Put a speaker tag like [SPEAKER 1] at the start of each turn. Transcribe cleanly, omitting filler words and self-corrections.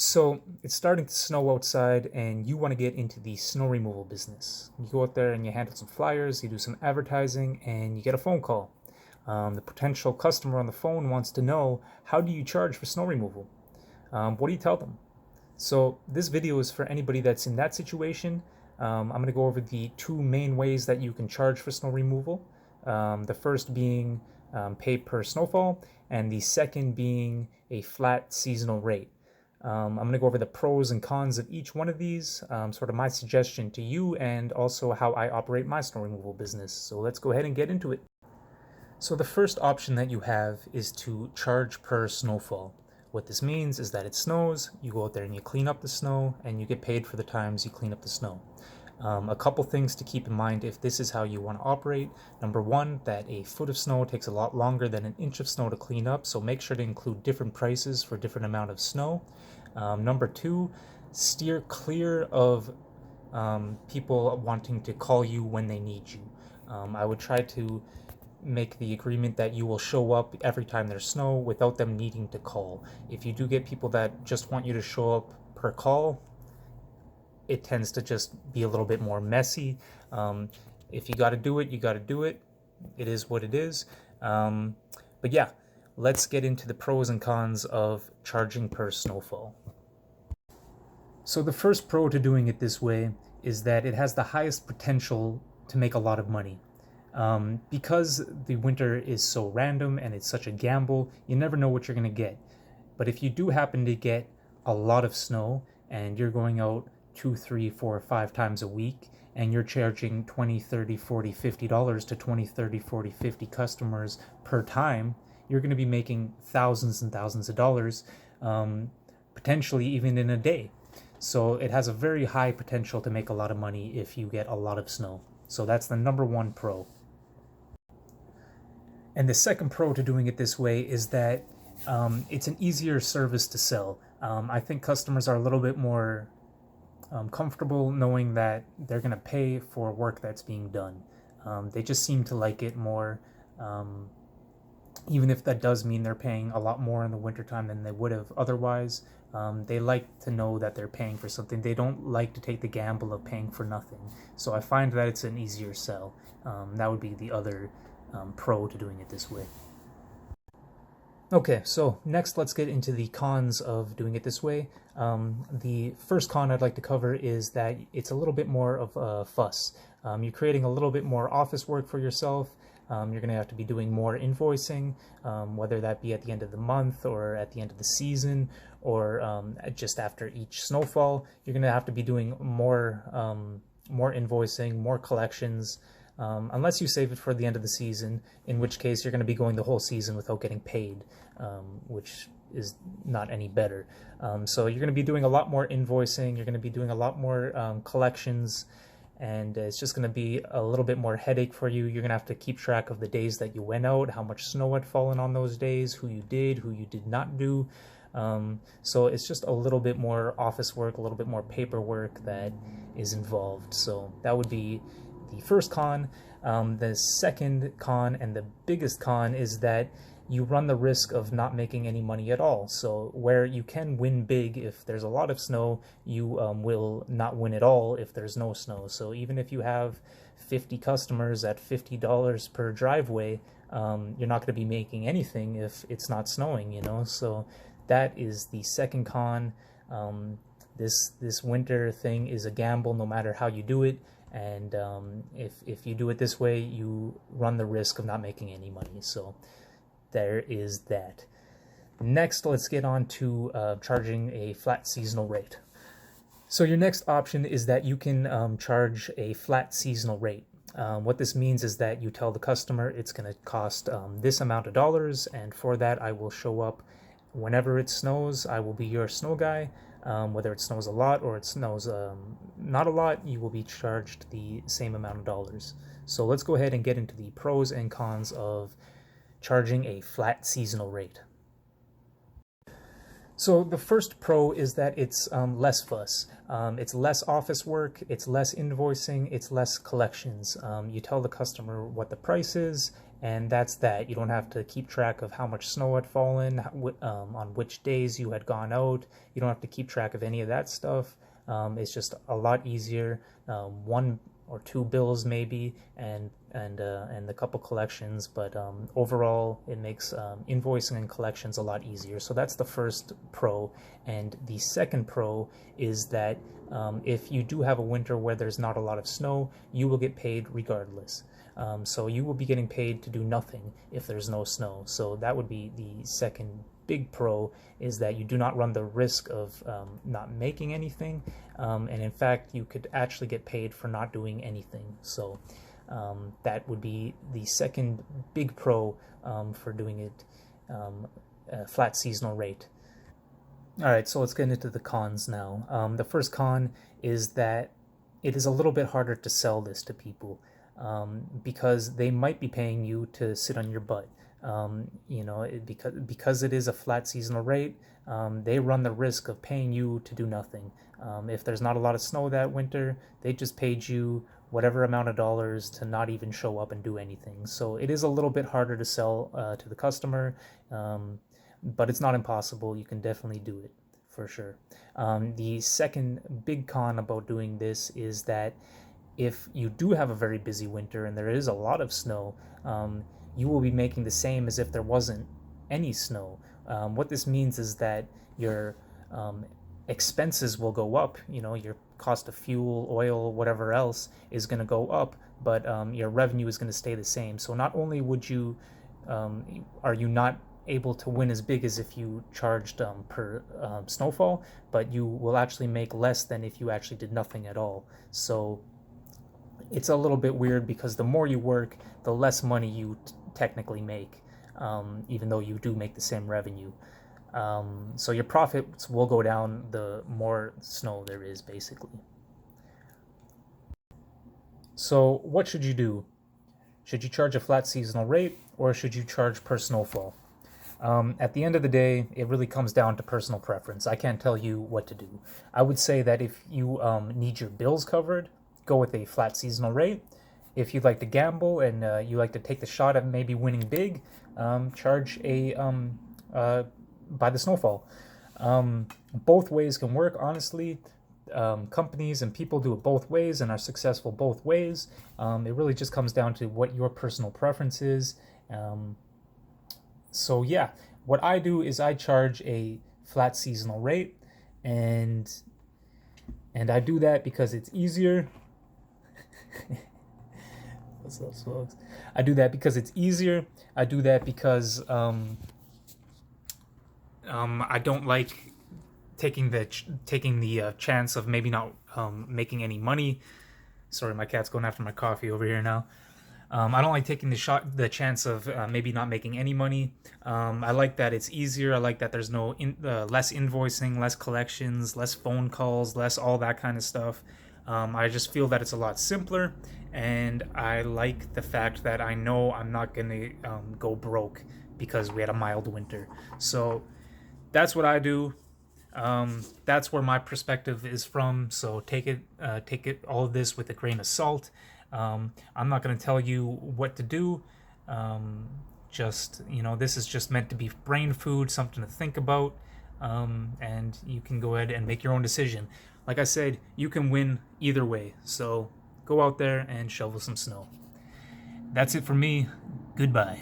[SPEAKER 1] So it's starting to snow outside and you want to get into the snow removal business. You go out there and you handle some flyers, you do some advertising, and you get a phone call. The potential customer on the phone wants to know, how do you charge for snow removal? What do you tell them? So this video is for anybody that's in that situation. I'm going to go over the two main ways that you can charge for snow removal. The first being pay per snowfall, and the second being a flat seasonal rate. I'm going to go over the pros and cons of each one of these, sort of my suggestion to you, and also how I operate my snow removal business. So let's go ahead and get into it. So the first option that you have is to charge per snowfall. What this means is that it snows, you go out there and you clean up the snow, and you get paid for the times you clean up the snow. A couple things to keep in mind if this is how you want to operate. Number one, that a foot of snow takes a lot longer than an inch of snow to clean up, so make sure to include different prices for different amount of snow. Number two, steer clear of people wanting to call you when they need you. I would try to make the agreement that you will show up every time there's snow without them needing to call. If you do get people that just want you to show up per call, it tends to just be a little bit more messy. If you got to do it, you got to do it. It is what it is. But yeah, let's get into the pros and cons of charging per snowfall. So the first pro to doing it this way is that it has the highest potential to make a lot of money. Because the winter is so random and it's such a gamble, you never know what you're going to get. But if you do happen to get a lot of snow and you're going out 2, 3, 4, 5 times a week, and you're charging $20, $30, $40, $50 to 20, 30, 40, 50 customers per time, you're going to be making thousands and thousands of dollars, potentially even in a day. So it has a very high potential to make a lot of money if you get a lot of snow. So that's the number one pro. And the second pro to doing it this way is that it's an easier service to sell. I think customers are a little bit more comfortable knowing that they're going to pay for work that's being done. They just seem to like it more, even if that does mean they're paying a lot more in the wintertime than they would have otherwise. They like to know that they're paying for something. They don't like to take the gamble of paying for nothing. So I find that it's an easier sell. That would be the other pro to doing it this way. Okay, so next let's get into the cons of doing it this way. The first con I'd like to cover is that it's a little bit more of a fuss. You're creating a little bit more office work for yourself. You're going to have to be doing more invoicing, whether that be at the end of the month or at the end of the season or just after each snowfall. You're going to have to be doing more invoicing, more collections, unless you save it for the end of the season, in which case you're going to be going the whole season without getting paid, which is not any better. So you're going to be doing a lot more invoicing, you're going to be doing a lot more collections, and it's just going to be a little bit more headache for you. You're going to have to keep track of the days that you went out, how much snow had fallen on those days, who you did not do. So it's just a little bit more office work, a little bit more paperwork that is involved. So that would be the first con. The second con, and the biggest con, is that you run the risk of not making any money at all. So where you can win big if there's a lot of snow, you will not win at all if there's no snow. So even if you have 50 customers at $50 per driveway, you're not going to be making anything if it's not snowing, you know. So that is the second con. This winter thing is a gamble no matter how you do it. And if you do it this way, you run the risk of not making any money. So there is that. Next, let's get on to charging a flat seasonal rate. So your next option is that you can charge a flat seasonal rate. What this means is that you tell the customer it's going to cost this amount of dollars, and for that I will show up whenever it snows. I will be your snow guy. Whether it snows a lot or it snows not a lot, you will be charged the same amount of dollars. So let's go ahead and get into the pros and cons of charging a flat seasonal rate. So the first pro is that it's less fuss. It's less office work, it's less invoicing, it's less collections. You tell the customer what the price is, and that's that. You don't have to keep track of how much snow had fallen, on which days you had gone out. You don't have to keep track of any of that stuff. It's just a lot easier. One or two bills maybe, and a couple collections, but overall it makes invoicing and collections a lot easier. So that's the first pro. And the second pro is that if you do have a winter where there's not a lot of snow, you will get paid regardless. So you will be getting paid to do nothing if there's no snow. So that would be the second big pro, is that you do not run the risk of not making anything, and in fact you could actually get paid for not doing anything. So that would be the second big pro for doing it a flat seasonal rate. All right, so let's get into the cons now. The first con is that it is a little bit harder to sell this to people, because they might be paying you to sit on your butt. Because it is a flat seasonal rate, they run the risk of paying you to do nothing. If there's not a lot of snow that winter, they just paid you whatever amount of dollars to not even show up and do anything. So it is a little bit harder to sell to the customer, but it's not impossible. You can definitely do it for sure. The second big con about doing this is that if you do have a very busy winter and there is a lot of snow, you will be making the same as if there wasn't any snow. What this means is that your expenses will go up. Your cost of fuel, oil, whatever else is going to go up, but your revenue is going to stay the same. So not only are you not able to win as big as if you charged per snowfall, but you will actually make less than if you actually did nothing at all. So it's a little bit weird, because the more you work, the less money you technically make, even though you do make the same revenue. So your profits will go down the more snow there is, basically. So what should you do? Should you charge a flat seasonal rate, or should you charge per snowfall? At the end of the day, it really comes down to personal preference. I can't tell you what to do. I would say that if you need your bills covered, go with a flat seasonal rate. If you'd like to gamble and you like to take the shot at maybe winning big, charge by the snowfall. Both ways can work, honestly. Companies and people do it both ways and are successful both ways. It really just comes down to what your personal preference is. So yeah, what I do is I charge a flat seasonal rate, and I do that because it's easier. What's up, folks? I do that because it's easier. I do that because I don't like taking the chance of maybe not making any money. Sorry, my cat's going after my coffee over here now. I don't like taking the chance of maybe not making any money. I like that it's easier. I like that there's less invoicing, less collections, less phone calls, less all that kind of stuff. I just feel that it's a lot simpler, and I like the fact that I know I'm not gonna go broke because we had a mild winter. So that's what I do. That's where my perspective is from. So take it all of this with a grain of salt. I'm not going to tell you what to do. This is just meant to be brain food, something to think about, and you can go ahead and make your own decision. Like I said, you can win either way. So go out there and shovel some snow. That's it for me. Goodbye.